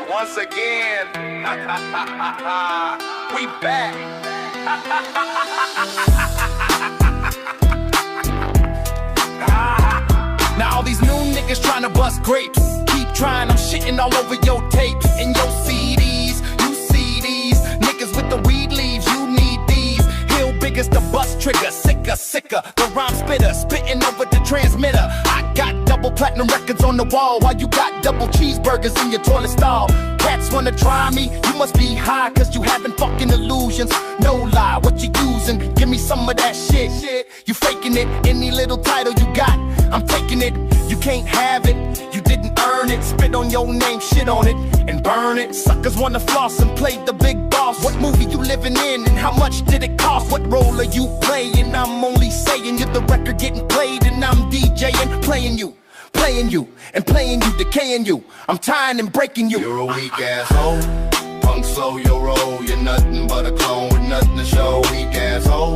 Once again, we back. Now all these new niggas tryna bust grapes. Keep trying, I'm shitting all over your tapes and your CDs. You see these niggas with the weed leaves, you need these. Hill biggest the bus trigger, sicker, the rhyme spitter, spitting over the transmitter. I got double platinum records on the wall, while you got double cheeseburgers in your toilet stall. Cats wanna try me, you must be high, cause you having fucking illusions. No lie, what you using? Give me some of that shit. You faking it, any little title you got, I'm taking it. You can't have it, you didn't earn it. Spit on your name, shit on it, and burn it. Suckers wanna floss and play the big boss. What movie you living in and how much did it cost? What role are you playing? I'm only saying you're the record getting played, and I'm DJing, playing you, and playing you, decaying you. I'm tying and breaking you. You're a weak asshole, punk slow your roll. You're nothing but a clone with nothing to show. Weak asshole,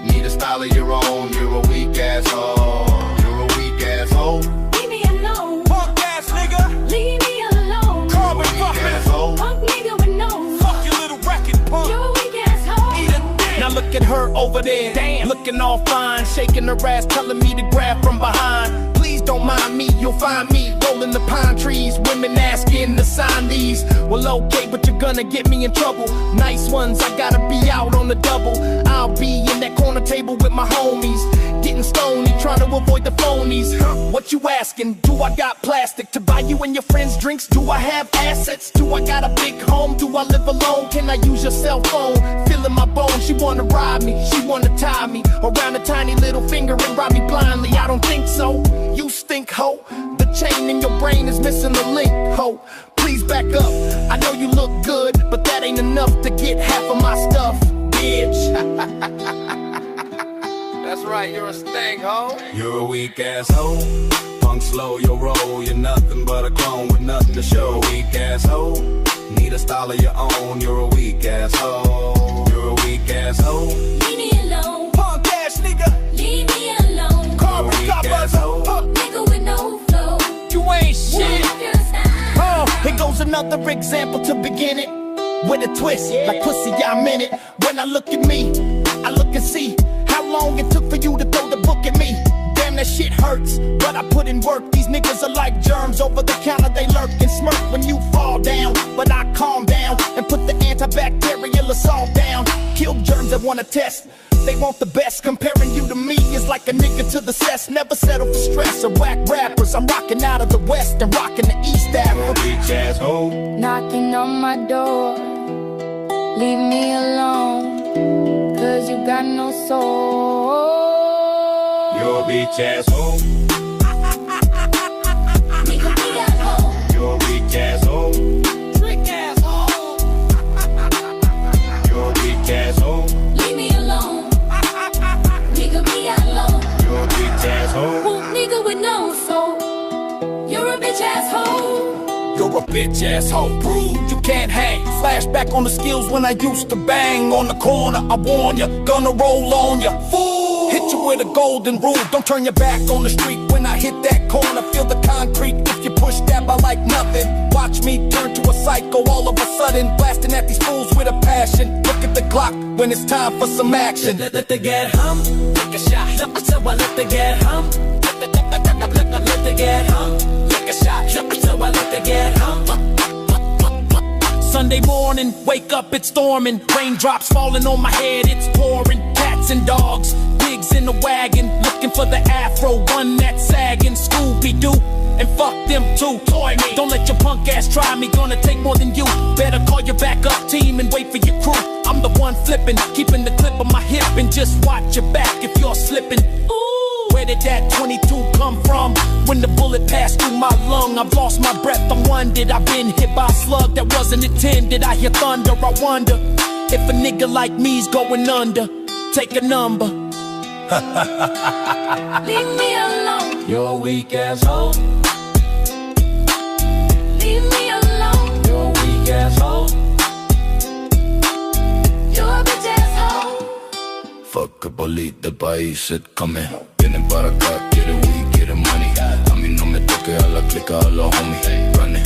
need a style of your own. You're a weak asshole, you're a weak asshole. Leave me alone, Punk ass nigga, leave me alone. carbon Weak fucking. asshole. Punk nigga with no, Fuck your little record, punk. you're a weak asshole. Eat a dick. Now look at her over there, damn, looking all fine, shaking her ass, telling me to grab from behind. Please don't mind me, you'll find me rolling the pine trees. Women asking to sign these. Well, okay, but you're gonna get me in trouble. Nice ones, I gotta be out on the double. I'll be in that corner table with my homies, getting stony, trying to avoid the phonies. What you asking? Do I got plastic to buy you and your friends drinks? Do I have assets? Do I got a big home? Do I live alone? Can I use your cell phone? Feeling my bones, she wanna ride me, she wanna tie me around a tiny little finger and ride me blindly. I don't think so. You stink, ho. The chain in your brain is missing a link, ho. Please back up. I know you look good, but that ain't enough to get half of my stuff, bitch. That's right, you're a stank, ho. You're a weak asshole, punk slow your roll. You're nothing but a clone with nothing to show. Weak asshole, need a style of your own. You're a weak asshole, you're a weak asshole. Leave me alone, Punk ass nigga, leave me alone. carbon Weak coppers. asshole. Nigga with no flow, You ain't shit. have your style. Here goes another example to begin it. With a twist, like pussy, I'm in it. When I look at me, I look and see how long it took for you to throw the book at me. Damn, that shit hurts, but I put in work. These niggas are like germs over the counter. They lurk and smirk when you fall down, but I calm down and put the antibacterial assault down. Kill germs that wanna test. They want the best. Comparing you to me is like a nigga to the cess. Never settle for stress or whack rappers. I'm rocking out of the west and rocking the east You're a Africa. weak asshole. Knocking on my door, leave me alone, cause you got no soul. You're a bitch asshole, Nigga be at home, you're a weak asshole. Trick asshole. You're a weak asshole, leave me alone. Nigga be alone. you're a bitch asshole. Punk nigga with no soul, you're a bitch asshole. You're a bitch asshole, rude, you can't hang. Flashback on the skills when I used to bang on the corner. I warn ya, gonna roll on ya, fool. Hit you with a golden rule, don't turn your back on the street. When I hit that corner, feel the concrete. If you push that by like nothing, watch me turn to a psycho all of a sudden. Blasting at these fools with a passion. Look at the clock when it's time for some action. Let the get hum, take a shot. So I let the get hum, let the get hum, take a shot. So I let the get hum. Sunday morning, wake up, it's storming. Raindrops falling on my head, it's pouring. Cats and dogs, pigs in the wagon, looking for the afro, one that's sagging. Scooby-Doo, and fuck them too. Toy me, don't let your punk ass try me. Gonna take more than you. Better call your backup team and wait for your crew. I'm the one flipping, keeping the clip on my hip, and just watch your back if you're slipping. Ooh, where did that 22 come from? When the bullet passed through my lung, I've lost my breath. I'm wondered, I've been hit by a slug that wasn't intended. I hear thunder, I wonder if a nigga like me's going under. Take a number. Leave me alone, You're a weak asshole, leave me alone. you're a weak asshole. You're a bitch asshole. Fuck up del país, it coming. Vienen para acá, quieren weed, quieren money. A mí no me toque a la clica, a los homies. Running.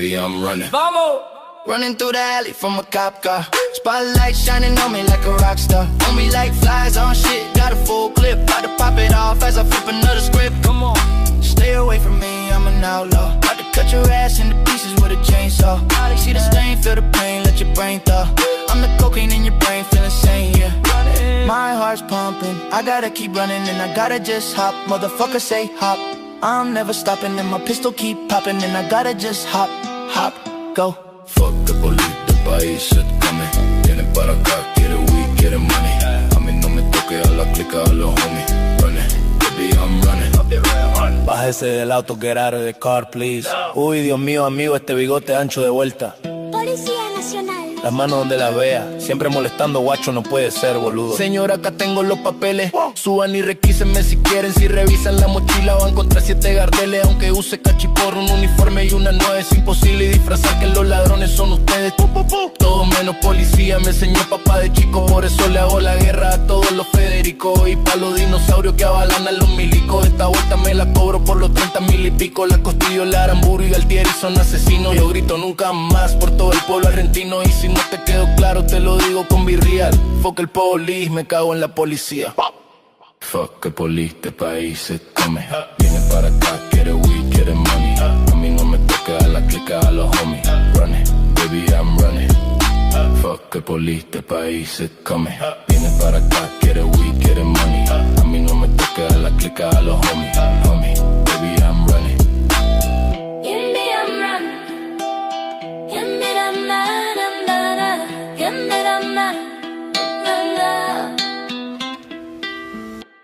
baby, I'm running. Vamos! Running through the alley from a cop car. Spotlight shining on me like a rock star. On me like flies on shit. Got a full clip, about to pop it off as I flip another script. Come on. Stay away from me, I'm an outlaw. About to cut your ass into pieces with a chainsaw. See the stain, feel the pain, let your brain thaw. I'm the cocaine in your brain, feeling sane, yeah. My heart's pumping, I gotta keep running and I gotta just hop. Motherfucker say hop, I'm never stopping and my pistol keep popping and I gotta just hop, hop, go. Fuck the police, the país se come. Viene para acá, quiere weed, quiere money. A mí no me toque a la clica, a los homies. Running, baby, I'm running. Bájese del auto, get out of the car, please. Uy, Dios mío, amigo, este bigote ancho de vuelta. Policía Nacional. Las manos donde las vea. Siempre molestando, guacho, no puede ser, boludo. Señora, acá tengo los papeles. Suban y requísenme si quieren. Si revisan la mochila van contra 7 gardeles. Aunque use cachiporro, un uniforme y una 9. Es imposible disfrazar que los ladrones son ustedes. Todo menos policía, me enseñó papá de chico. Por eso le hago la guerra a todos los Federicos. Y pa' los dinosaurios que avalan a los milicos. Esta vuelta me la cobro por los 30,000 y pico. La Costillo, la Aramburu y Galtieri son asesinos. Yo grito nunca más por todo el pueblo argentino. Y si no te quedó claro, te lo digo con birreal. Fuck el police, me cago en la policía. Fuck el police, este país se come. Viene para acá, quiere weed, quiere money. A mí no me toque a la clica, a los homies. Running, baby, I'm running. Fuck el police, este país se come. Viene para acá, quiere weed, quiere money. A mí no me toque a la clica, a los homies. Homie, baby, I'm running. Give me a run. Give me the man, give me the man.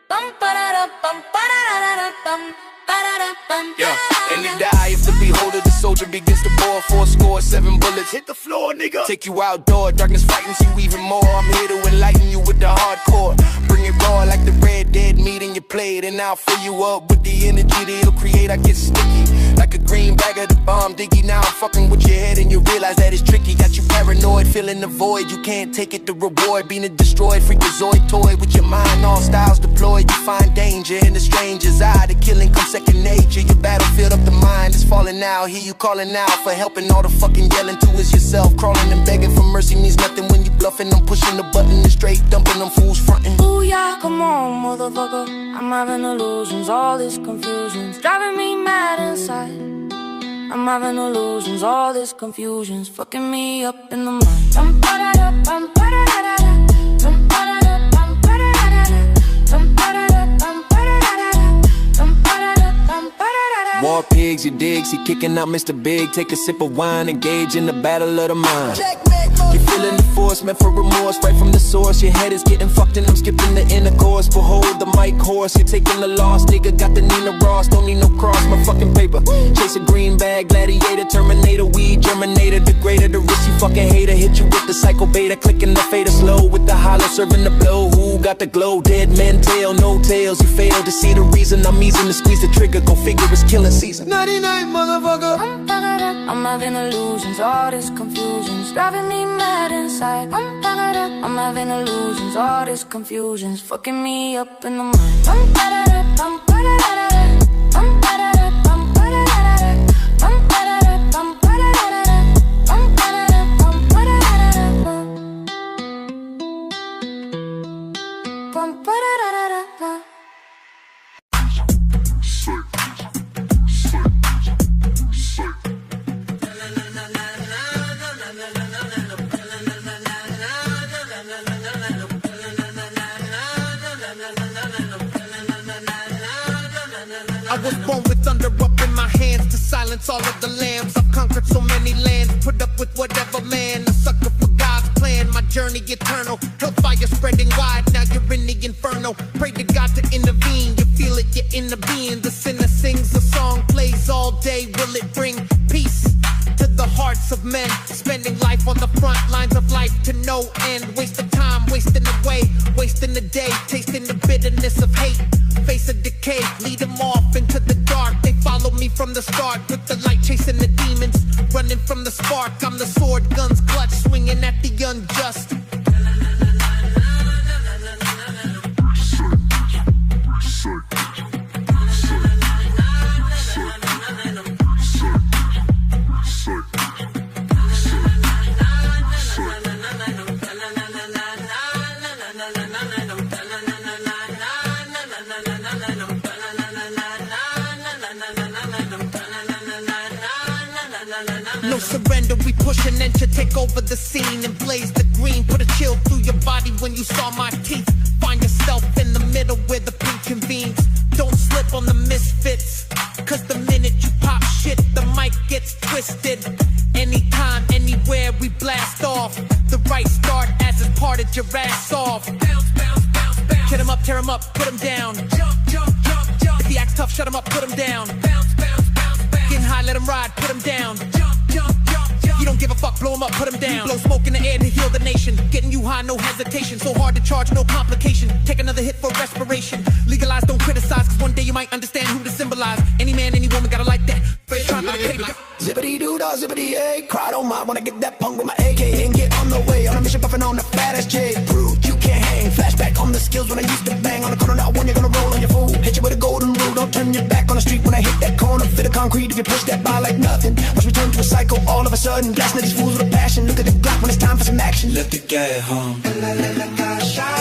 Bum ba-da-da, bum ba-da-da-da, bum ba-da-da-bum. Yeah, and it die if the beholder, the soldier begins to bore. 4 score, 7 bullets, hit the floor, nigga. Take you outdoor, darkness frightens you even more. I'm here to enlighten you with the hardcore. Bring it raw like the red dead meat in your plate. And I'll fill you up with the energy that it'll create. I get sticky, like a green bag of the bomb diggy. Now I'm fucking with your head and you realize that it's tricky. Got you paranoid, feeling the void. You can't take it, the reward. Being destroyed, freakazoid toy. With your mind, all styles deployed. You find danger in the stranger's eye. The killing comes second nature. Your battlefield up the mind is falling out. Hear you calling out for helping. All the fucking yelling to is yourself. Crawling and begging for mercy means nothing when you bluffing. I'm pushing the button and straight dumping them fools fronting. Ooh yeah, come on, motherfucker. I'm having illusions, all this confusion's driving me mad inside. I'm having illusions, all this confusion's fucking me up in the mind. Bum ba-da-da, bum ba-da-da-da, bum ba-da-da, bum ba-da-da-da, bum ba-da-da, bum ba-da-da-da, bum ba-da-da, bum ba-da-da-da. War pigs, you dig, see kicking out Mr. Big. Take a sip of wine, engage in the battle of the mind. You're feeling the force, meant for remorse, right from the source. Your head is getting fucked and I'm skipping the intercourse. Behold the mic horse, you're taking the loss. Nigga got the Nina Ross, don't need no cross, my fucking paper. Chase a green bag, gladiator, terminator, weed, germinator, degrader, the risk you fucking hater. Hit you with the psycho beta, clicking the fader slow with the hollow, serving the blow. Who got the glow? Dead men tail, no tails. You fail to see the reason I'm easing to squeeze the trigger. Go figure, it's killing season. 99, motherfucker. I'm having illusions, all this confusion's driving me mad inside. I'm having illusions, all this confusion's fucking me up in the mind. Bum ba-da-da, bum ba-da-da-da, bum ba-da-da, bum ba-da-da-da, bum ba-da-da, bum ba-da-da-da, bum ba-da-da, bum ba-da-da-da, bum ba-da-da-da. I was born with thunder up in my hands to silence all of the lambs. I've conquered so many lands, put up with whatever man. A sucker for God's plan, my journey eternal. Hellfire spreading wide, now you're in the inferno. Pray to God to intervene, you feel it, you're in the being. The sinner sings a song, plays all day. Will it bring peace to the hearts of men? Spending life on the front lines of life to no end. Wasting time, wasting away, wasting the day. Tasting the bitterness of hate, face of decay. Lead them off into the dark, they follow me from the start. With the light chasing the demons, running from the spark. I'm the sword, guns clutch, swinging at the unjust. Sick. surrender, we push an inch to take over the scene and blaze the green. Put a chill through your body when you saw my teeth. Find yourself in the middle where the pink convenes. Don't slip on the misfits, cause the minute you pop shit, the mic gets twisted. Anytime, anywhere, we blast off. The right start as it's parted your ass off. Bounce, bounce, bounce, bounce. Hit 'em up, tear 'em up, put 'em down. Jump, jump, jump, jump. If he acts tough, shut 'em up, put 'em down. Bounce, bounce, bounce, bounce. Getting high, let 'em ride, put 'em down. Jump, jump, jump, jump. You don't give a fuck, blow 'em up, put 'em down. We blow smoke in the air to heal the nation. Getting you high, no hesitation. So hard to charge, no complication. Take another hit for respiration. Legalize, don't criticize, cause one day you might understand who to symbolize. Any man, any woman gotta like that. First try not to pay. Zippity doo dah, zippity yay. Cry don't mind when I get that punk with my AK and get on the way. On a mission, puffing on the fattest J. Proved you can't hang. Flashback on the skills when I used to bang on the corner. Not one, you're gonna roll on your fool. Hit you with a golden rule. Don't turn your back on the street when I hit that corner. Fit of concrete if you push that by like nothing. Watch me turn to a psycho all of a sudden. Blasting at these fools with a passion. Look at the Glock when it's time for some action. Let the get home.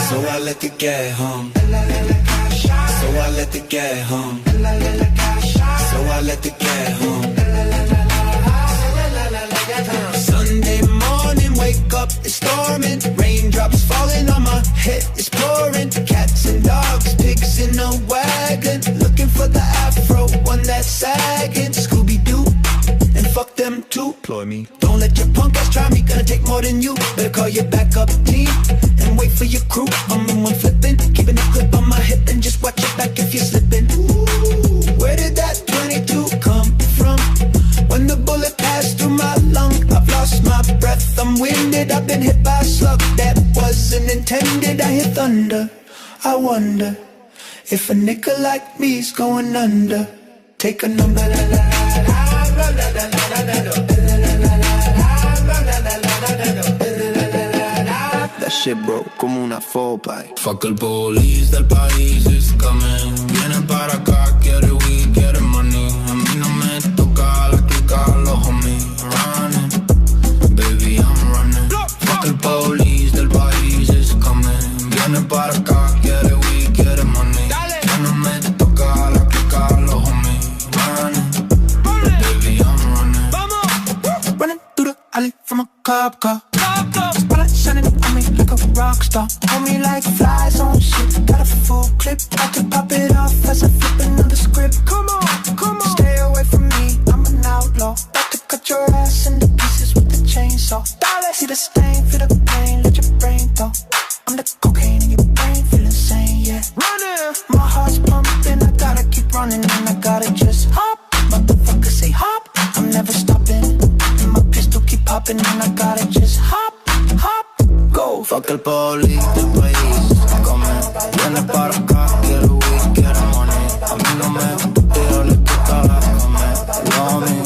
So I let the get home. So I let the get home. So I let the get home. Sunday morning, wake up, it's storming. Raindrops falling on my head, it's pouring. Cats and dogs, pigs in a wagon. Looking for the afro, one that's sagging. Scooby-Doo, and fuck them too. Ploy me. Don't let your punk ass try me, gonna take more than you. Better call your backup team, and wait for your crew. I'm in one flipping, keeping a clip on my hip. And just watch your back if you're slipping. Ooh, where did that 22 come from? When the bullet passed through my lung, I've lost my breath, I'm winded. I've been hit by a slug that wasn't intended. I hear thunder, I wonder if a nigga like me's going under. Take a number, la la la la la la la la la. That shit broke como una 4x. Fuck el police del país is coming. Viene para acá, quiere weed, quiere money. A mí no me toca la clica, los homies running. Baby, I'm running. Fuck el police del país is coming. Viene para acá, quiere weed, quiere money. Ya no me toca la clica, los homies running. Baby, I'm running. Running through the alley from a cop car. Spotlight shining on me like a rock star. On me like flies on shit. Got a full clip, I can pop it off as I flip another script. Come on, come on. Stay away from me, I'm an outlaw. About to cut your ass into pieces with the chainsaw. See the stain, feel the pain, let your brain go. I'm the cocaine in your brain, feel insane, yeah. Running, my heart's pumping, I gotta keep running and I gotta just hop. Motherfucker say hop, I'm never stopping. And my pistol keep popping and I gotta just hop, hop, go. Fuck el police del país coming. Viene para acá, quiere weed, quiere money. A mí no me gusta, yo le quito la comer. Running,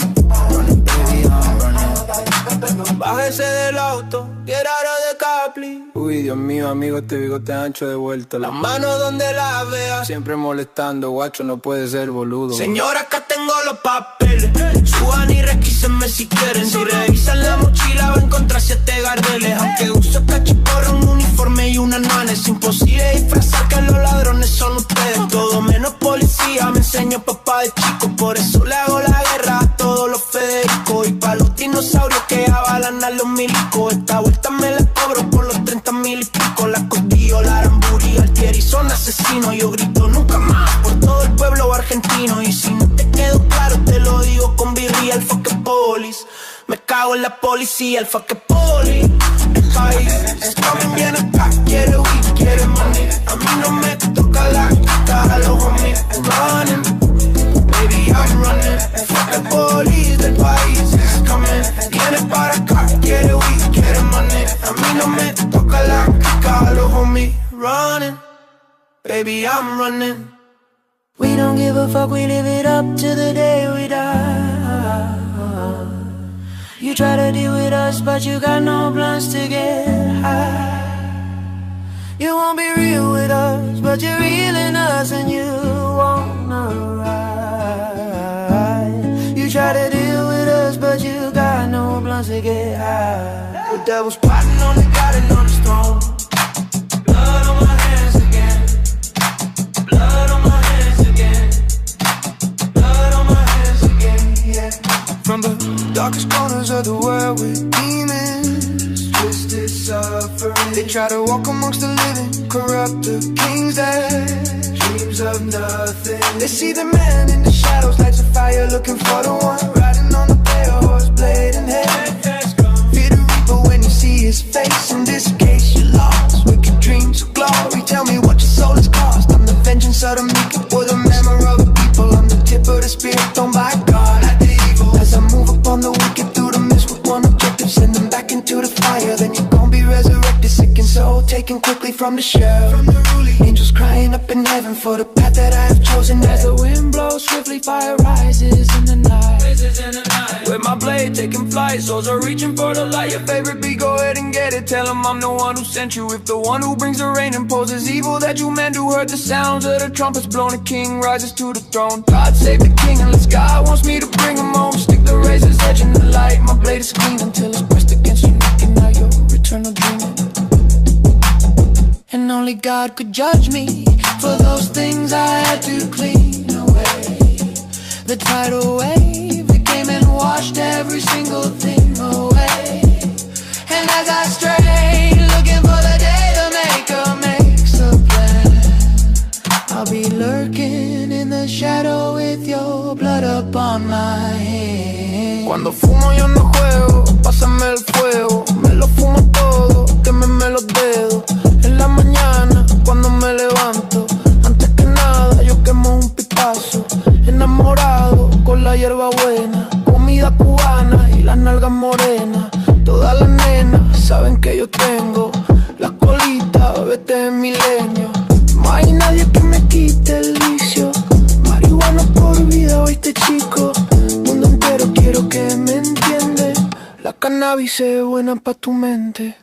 running, baby, I'm running. Bájese del auto, get out of the car, please. Uy, Dios mío, amigo, este bigote ancho de vuelta. Las manos donde las vea, siempre molestando, guacho, no puede ser boludo. Señora, acá tengo los papeles. Suban y requísenme si quieren. Si revisan la mochila va a encontrar 7 gardeles. Aunque uso cachiporro, un uniforme y una nuana. Es imposible disfrazar que los ladrones son ustedes. Todo menos policía, me enseñó papá de chico. Por eso le hago la guerra a todos los Federicos. Y pa' los dinosaurios que avalan a los milicos. Esta vuelta me la cobro por los 30,000 y pico. La costillo, la aramburi, Altieri son asesinos. Yo grito nunca más por todo el pueblo argentino. Y si no te quedó claro te lo digo con birria. El fucking police, me cago en la policía. El fucking police, el país es coming bien acá. Quiere weed, quiere money. A mí no me toca la cara, los homies running. Baby, I'm running. El fucking police del país es coming. Viene para acá, quiere weed, quiere money. A mí no me toca la cara, los homies running. Baby, I'm running. We don't give a fuck, we live it up to the day we die. You try to deal with us, but you got no plans to get high. You won't be real with us, but you're real in us and you wanna ride. You try to deal with us, but you got no plans to get high. The devil's plotting on the God and on his throne. Blood on my hands again. Blood on my hands again. Blood on my hands again, yeah. From the darkest corner corners of the world with demons, twisted suffering. They try to walk amongst the living, corrupt the kings that dreams of nothing. They see the man in the shadows, lights a fire, looking for the one riding on the pale horse, blade in hand. Fear the reaper when you see his face. In this case you lost, wicked dreams of glory. Tell me what your soul has cost. I'm the vengeance of the meek, or the memory of the people. I'm the tip of the spirit, thrown by God at the evil. As I move upon the wicked through the mist with one objective, send them back into the fire. Then you're gonna be resurrected, sick and soul taken quickly from the shell. From the ruling angels crying up in heaven for the path that I have chosen. As the wind blows swiftly, fire rises in the night. With my blade taking flight, souls are reaching for the light. Your favorite beat, go ahead and get it. Tell them I'm the one who sent you. If the one who brings the rain imposes evil that you men do, heard the sounds of the trumpets blown, a king rises to the throne. God save the king unless God wants me to bring him home. Stick the razor's edge in the light, my blade is clean until it's pressed against your neck, and now you're eternal dreaming. And only God could judge me for those things I had to clean away. The tidal wave, it came and washed every single thing away. And as I stray, looking for the day the maker makes a plan, I'll be lurking in the shadow with your blood upon my hand. Cuando fumo yo no juego, pásame el fuego. Me lo fumo todo, quémeme los dedos. En la mañana, cuando me levanto, antes que nada yo quemo un pipazo. Enamorado con la hierba buena, comida cubana y las nalgas morenas. Todas las nenas saben que yo tengo la colita, vete de milenio. No hay nadie que me quite el vicio. Marihuana por vida, oíste chico. Mundo entero quiero que me entiende. La cannabis es buena pa' tu mente.